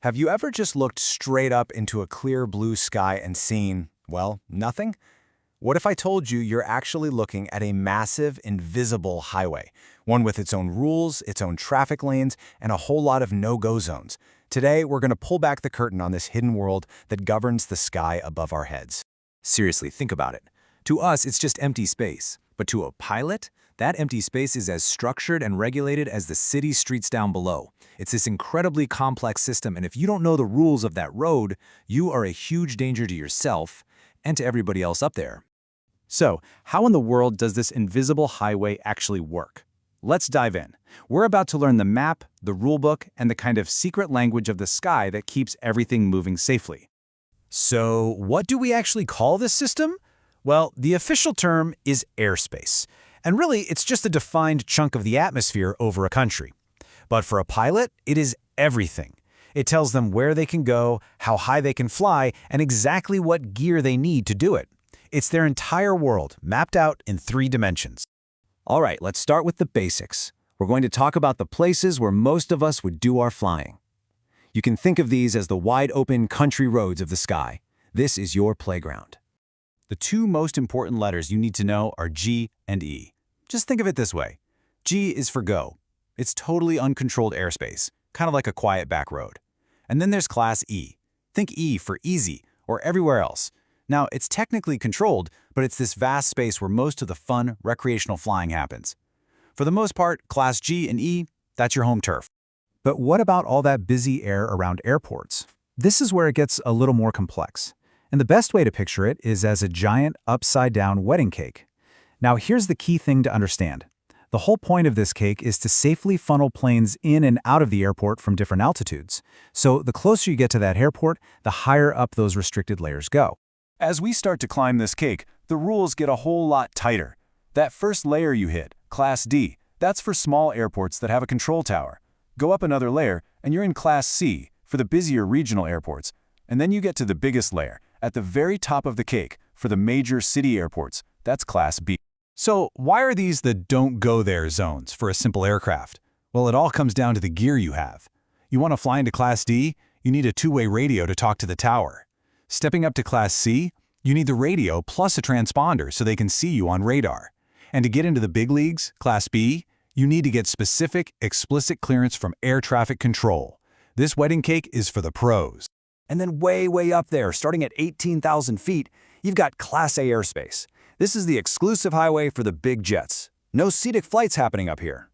Have you ever just looked straight up into a clear blue sky and seen, well, nothing? What if I told you you're actually looking at a massive, invisible highway, one with its own rules, its own traffic lanes, and a whole lot of no-go zones? Today, we're going to pull back the curtain on this hidden world that governs the sky above our heads. Seriously, think about it. To us, it's just empty space. But to a pilot, that empty space is as structured and regulated as the city streets down below. It's this incredibly complex system, and if you don't know the rules of that road, you are a huge danger to yourself and to everybody else up there. So, how in the world does this invisible highway actually work? Let's dive in. We're about to learn the map, the rulebook, and the kind of secret language of the sky that keeps everything moving safely. So, what do we actually call this system? Well, the official term is airspace. And really, it's just a defined chunk of the atmosphere over a country. But for a pilot, it is everything. It tells them where they can go, how high they can fly, and exactly what gear they need to do it. It's their entire world, mapped out in 3 dimensions. All right, let's start with the basics. We're going to talk about the places where most of us would do our flying. You can think of these as the wide-open country roads of the sky. This is your playground. The 2 most important letters you need to know are G and E. Just think of it this way. G is for go. It's totally uncontrolled airspace, kind of like a quiet back road. And then there's Class E. Think E for easy, or everywhere else. Now, it's technically controlled, but it's this vast space where most of the fun, recreational flying happens. For the most part, Class G and E, that's your home turf. But what about all that busy air around airports? This is where it gets a little more complex. And the best way to picture it is as a giant, upside-down wedding cake. Now, here's the key thing to understand. The whole point of this cake is to safely funnel planes in and out of the airport from different altitudes. So the closer you get to that airport, the higher up those restricted layers go. As we start to climb this cake, the rules get a whole lot tighter. That first layer you hit, Class D, that's for small airports that have a control tower. Go up another layer, and you're in Class C for the busier regional airports. And then you get to the biggest layer, at the very top of the cake, for the major city airports. That's Class B. So why are these the don't go there zones for a simple aircraft? Well, it all comes down to the gear you have. You want to fly into Class D? You need a 2-way radio to talk to the tower. Stepping up to Class C, you need the radio plus a transponder so they can see you on radar. And to get into the big leagues, Class B, you need to get specific, explicit clearance from air traffic control. This wedding cake is for the pros. And then way up there, starting at 18,000 feet, you've got Class A airspace. This is the exclusive highway for the big jets. No scenic flights happening up here.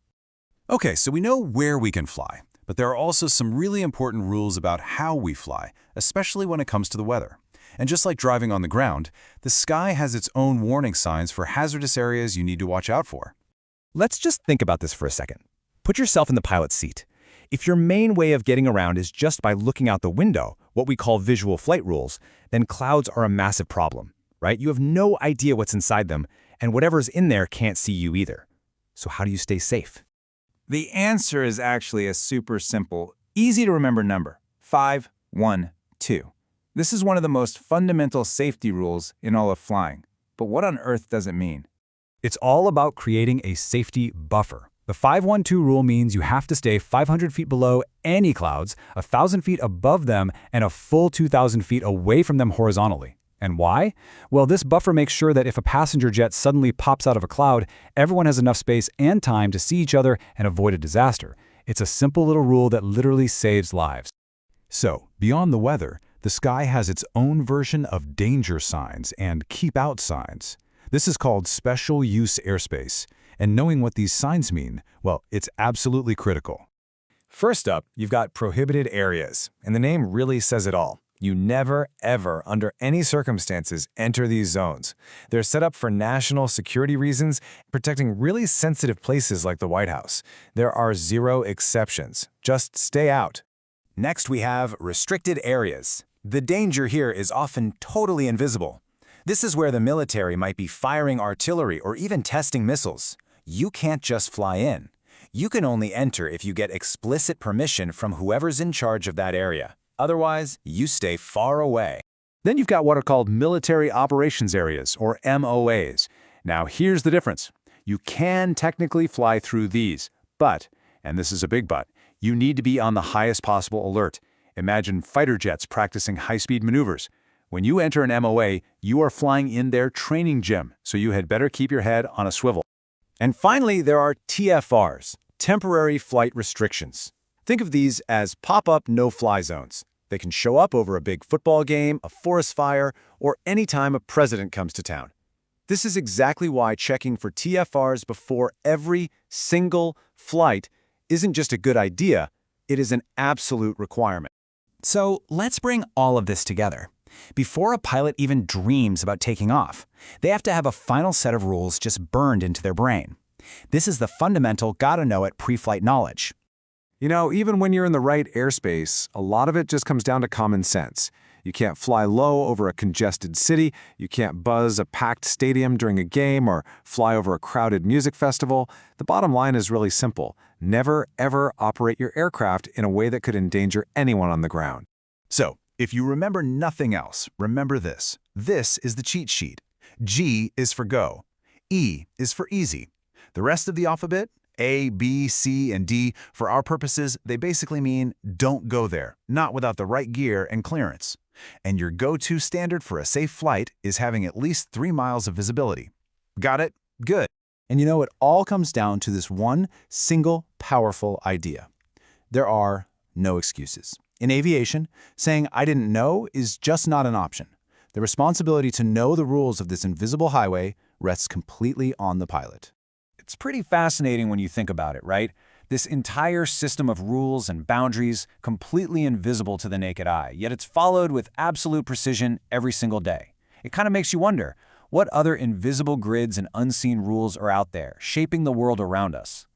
Okay, so we know where we can fly, but there are also some really important rules about how we fly, especially when it comes to the weather. And just like driving on the ground, the sky has its own warning signs for hazardous areas you need to watch out for. Let's just think about this for a second. Put yourself in the pilot's seat. If your main way of getting around is just by looking out the window, what we call visual flight rules, then clouds are a massive problem, right? You have no idea what's inside them, and whatever's in there can't see you either. So how do you stay safe? The answer is actually a super simple, easy to remember number, 512. This is one of the most fundamental safety rules in all of flying. But what on earth does it mean? It's all about creating a safety buffer. The 512 rule means you have to stay 500 feet below any clouds, 1,000 feet above them, and a full 2,000 feet away from them horizontally. And why? Well, this buffer makes sure that if a passenger jet suddenly pops out of a cloud, everyone has enough space and time to see each other and avoid a disaster. It's a simple little rule that literally saves lives. So, beyond the weather, the sky has its own version of danger signs and keep out signs. This is called special use airspace. And knowing what these signs mean, well, it's absolutely critical. First up, you've got prohibited areas, and the name really says it all. You never, ever, under any circumstances, enter these zones. They're set up for national security reasons, protecting really sensitive places like the White House. There are 0 exceptions. Just stay out. Next, we have restricted areas. The danger here is often totally invisible. This is where the military might be firing artillery or even testing missiles. You can't just fly in. You can only enter if you get explicit permission from whoever's in charge of that area. Otherwise, you stay far away. Then you've got what are called military operations areas, or MOAs. Now here's the difference. You can technically fly through these, but, and this is a big but, you need to be on the highest possible alert. Imagine fighter jets practicing high-speed maneuvers. When you enter an MOA, you are flying in their training gym, so you had better keep your head on a swivel. And finally, there are TFRs, temporary flight restrictions. Think of these as pop-up no-fly zones. They can show up over a big football game, a forest fire, or any time a president comes to town. This is exactly why checking for TFRs before every single flight isn't just a good idea, it is an absolute requirement. So let's bring all of this together. Before a pilot even dreams about taking off, they have to have a final set of rules just burned into their brain. This is the fundamental gotta-know-it pre-flight knowledge. You know, even when you're in the right airspace, a lot of it just comes down to common sense. You can't fly low over a congested city, you can't buzz a packed stadium during a game or fly over a crowded music festival. The bottom line is really simple. Never, ever operate your aircraft in a way that could endanger anyone on the ground. So, if you remember nothing else, remember this. This is the cheat sheet. G is for go. E is for easy. The rest of the alphabet, A, B, C, and D, for our purposes, they basically mean don't go there, not without the right gear and clearance. And your go-to standard for a safe flight is having at least 3 miles of visibility. Got it? Good. And you know, it all comes down to this one single powerful idea. There are no excuses. In aviation, saying I didn't know is just not an option. The responsibility to know the rules of this invisible highway rests completely on the pilot. It's pretty fascinating when you think about it, right? This entire system of rules and boundaries, completely invisible to the naked eye, yet it's followed with absolute precision every single day. It kind of makes you wonder, what other invisible grids and unseen rules are out there, shaping the world around us?